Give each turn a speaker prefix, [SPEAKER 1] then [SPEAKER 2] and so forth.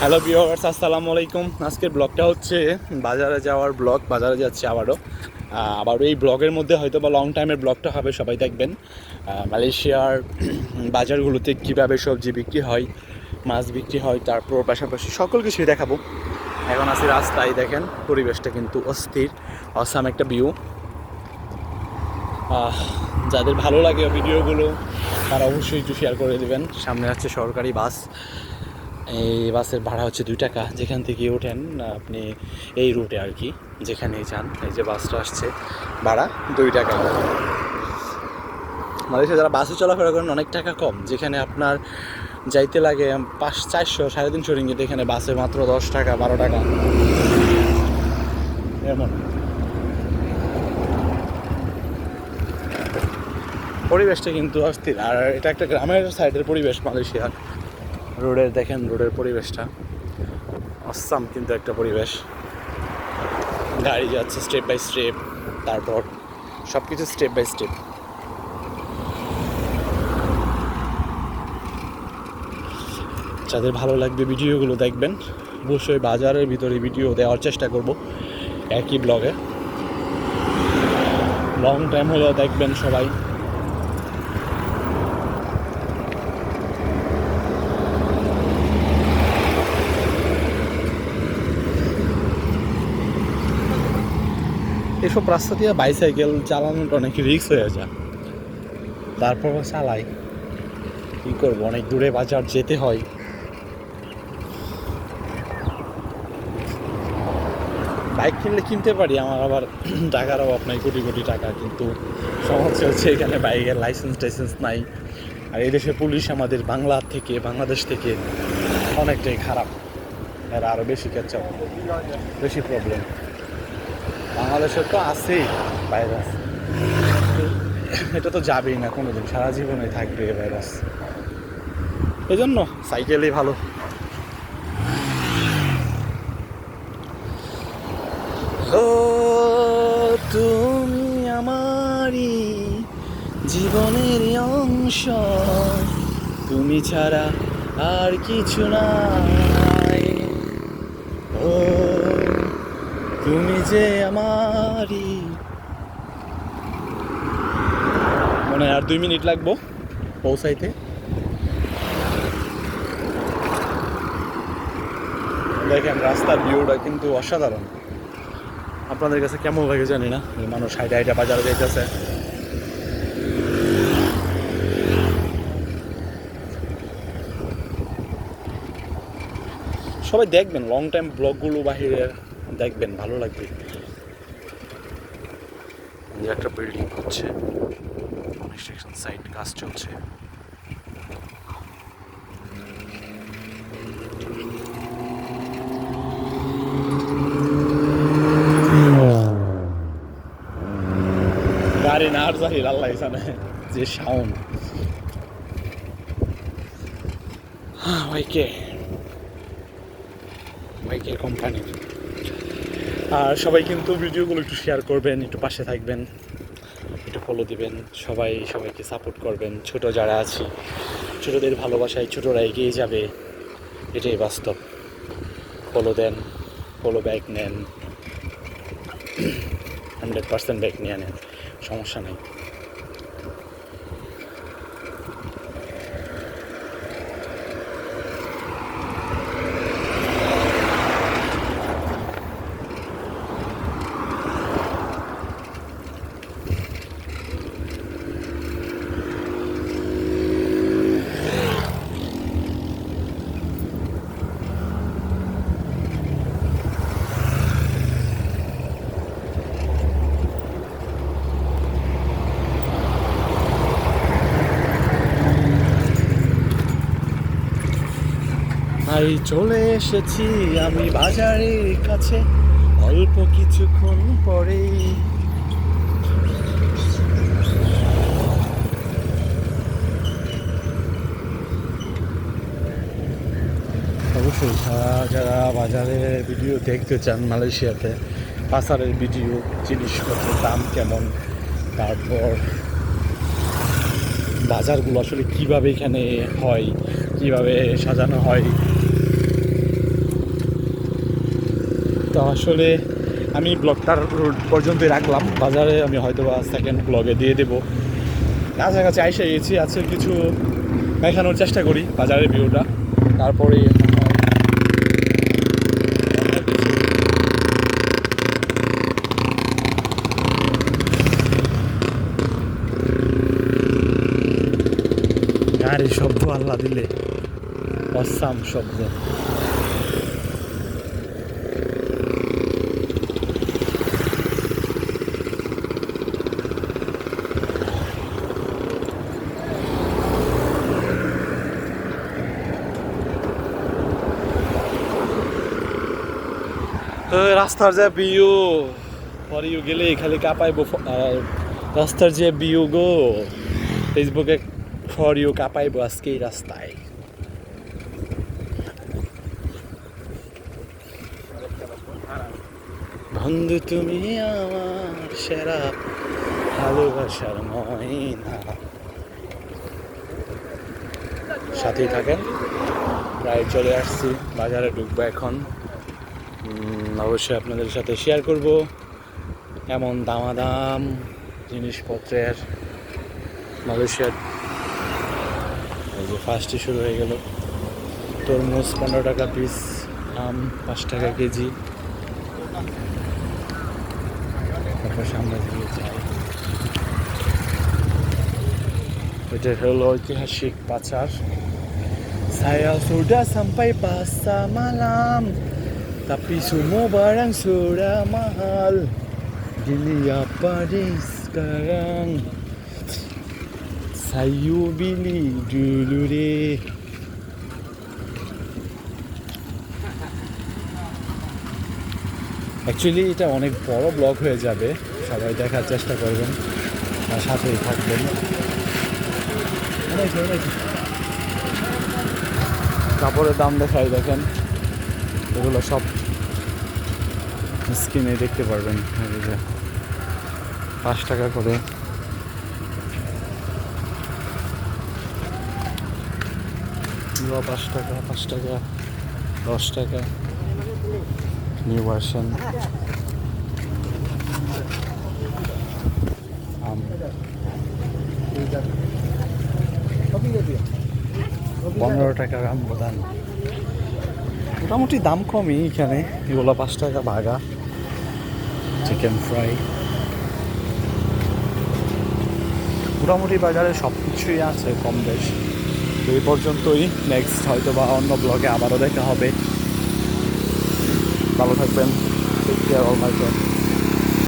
[SPEAKER 1] Hello viewers, আসসালামু আলাইকুম। আজকের ব্লগটা হচ্ছে বাজারে যাওয়ার ব্লগ। বাজারে যাচ্ছি আবারও এই ব্লগের মধ্যে হয়তো বা লং টাইমের ব্লগটা হবে, সবাই দেখবেন। মালয়েশিয়ার বাজারগুলোতে কীভাবে সবজি বিক্রি হয়, মাছ বিক্রি হয়, তারপর পাশাপাশি সকল কিছুই দেখাবো। এখন আছি রাস্তায়, দেখেন পরিবেশটা কিন্তু অস্থির, অসাম একটা ভিউ। যাদের ভালো লাগে ভিডিওগুলো তারা অবশ্যই একটু শেয়ার করে দেবেন। সামনে আছে সরকারি বাস। এই বাসের ভাড়া হচ্ছে 2 টাকা। যেখান থেকে ওঠেন আপনি এই রুটে আর কি, যেখানেই যান, এই যে বাসটা আসছে, ভাড়া 2 টাকা। মালয়েশিয়া যারা বাসে চলাফেরা করেন অনেক টাকা কম, যেখানে আপনার যাইতে লাগে 400 350 রিঙ্গিত, এখানে বাসে মাত্র 10 টাকা 12 টাকা এমন। পরিবেশটা কিন্তু অস্থির, আর এটা একটা গ্রামের সাইডের পরিবেশ মালয়েশিয়ার। রোডের দেখেন, রোডের পরিবেশটা অসাম কিন্তু একটা পরিবেশ। গাড়ি যাচ্ছে স্টেপ বাই স্টেপ, তারপর সব কিছু স্টেপ বাই স্টেপ। যাদের ভালো লাগবে ভিডিওগুলো দেখবেন। অবশ্যই বাজারের ভিতরে ভিডিও দেওয়ার চেষ্টা করব একই ব্লগে। লং টাইম হলেও দেখবেন সবাই। এসব রাস্তা দিয়ে বাইসাইকেল চালানোটা অনেক রিস্ক হয়ে যায়, তারপর চালাই। কী করবো, অনেক দূরে বাজার যেতে হয়। বাইক কিনলে কিনতে পারি, আমার আবার টাকার অভাব নাই, কোটি কোটি টাকা, কিন্তু সমস্যা হচ্ছে এখানে বাইকের লাইসেন্স নাই। আর এই দেশের পুলিশ আমাদের বাংলাদেশ থেকে অনেকটাই খারাপ। এরা আরও বেশি কেচ্ছা, বেশি প্রবলেম। বাংলাদেশের তো আছেই ভাইরাস, এটা তো যাবেই না কোনোদিন, সারা জীবনে থাকবে এই ভাইরাস। এই জন্য সাইকেলই ভালো। ও তুমি আমারই জীবনের অংশ, তুমি ছাড়া আর কিছু নাই। ও তুমি যে আমারই। মনে হয় আর 2 মিনিট লাগবো পৌঁছাইতে। দেখেন রাস্তার ভিউটা কিন্তু অসাধারণ। আপনাদের কাছে কেমন লাগে জানি না, মানুষ হাইটা হাইটা বাজারে যাইতেছে। সবাই দেখবেন লং টাইম ব্লগগুলো, বাহিরের দেখবেন, ভালো লাগবে। যে একটা বিল্ডিং হচ্ছে, কনস্ট্রাকশন সাইট, কাজ চলছে। গাড়ি না আর জাহির আল্লাহ জানে যে সাউন্ড। বাইকে বাইকের কোম্পানির। আর সবাই কিন্তু ভিডিওগুলো একটু শেয়ার করবেন, একটু পাশে থাকবেন, একটু ফলো দিবেন। সবাইকে সাপোর্ট করবেন। ছোট যারা আছি, ছোটদের ভালোবাসায় ছোটরা এগিয়ে যাবে, এটাই বাস্তব। ফলো দেন, ফলো ব্যাক নেন, 100% ব্যাক নিয়ে নেন, সমস্যা নেই। ভাই চলে এসেছি আমি বাজারের কাছে, অল্প কিছুক্ষণ পরেই। অবশ্যই যারা বাজারের ভিডিও দেখতে চান মালয়েশিয়াতে, বাজারের ভিডিও, জিনিসপত্রের দাম কেমন, তারপর বাজারগুলো আসলে কীভাবে এখানে হয়, কীভাবে সাজানো হয়, আসলে আমি ব্লগটার পর্যন্তই রাখলাম, বাজারে আমি হয়তো বা সেকেন্ড ব্লগে দিয়ে দেবো। কাছাকাছি আইসে গেছি, আজকে কিছু দেখানোর চেষ্টা করি বাজারের ভিউটা, তারপরে গাড়ির শব্দ আল্লাহ দিলে অসাম শব্দ। রাস্তার যে ভিউ পরে গেলে খালি কাঁপাইবো, রাস্তার যে ভিউ গো ফেসবুকে ফর ইউ কাঁপাইবো আজকে এই রাস্তায়। বন্ধু তুমি আমার সেরা ভালোবাসার ময়না। সাথেই থাকেন, প্রায় চলে আসছি, বাজারে ঢুকবো এখন। অবশ্যই আপনাদের সাথে শেয়ার করব এমন দামাদাম জিনিসপত্রের। মালয়েশিয়ার এই যে ফার্স্টে শুরু হয়ে গেল, তরমুজ 15 টাকা পিস, আম 5 টাকা কেজি। তারপর সামনে দিয়ে যাই, এটা হলো ঐতিহাসিক বাজার। Saya sudah sampai pasar malam, tapi semua barang sudah mahal. Gini apa deh sekarang? Saya beli dulu deh. Actually এটা অনেক বড় ব্লগ হয়ে যাবে, সবাই দেখার চেষ্টা করবেন আর সাথেই থাকবেন। কাপড়ের দাম দেখাই, দেখেন এগুলো সব স্ক্রিনে দেখতে পারবেন। 5 টাকা করে। এগুলো 5 টাকা, 5 টাকা, 10 টাকা। নিউ ভার্সন আম 15 টাকার আম প্রধান। মোটামুটি দাম কমই এখানে, এগুলো 5 টাকা ভাগা। চিকেন ফ্রাই, মোটামুটি বাজারে সব কিছুই আছে কম বেশ। তো এই পর্যন্তই, নেক্সট হয়তো বা অন্য ব্লগে আবারও দেখা হবে। ভালো থাকবেন, take care all my friend.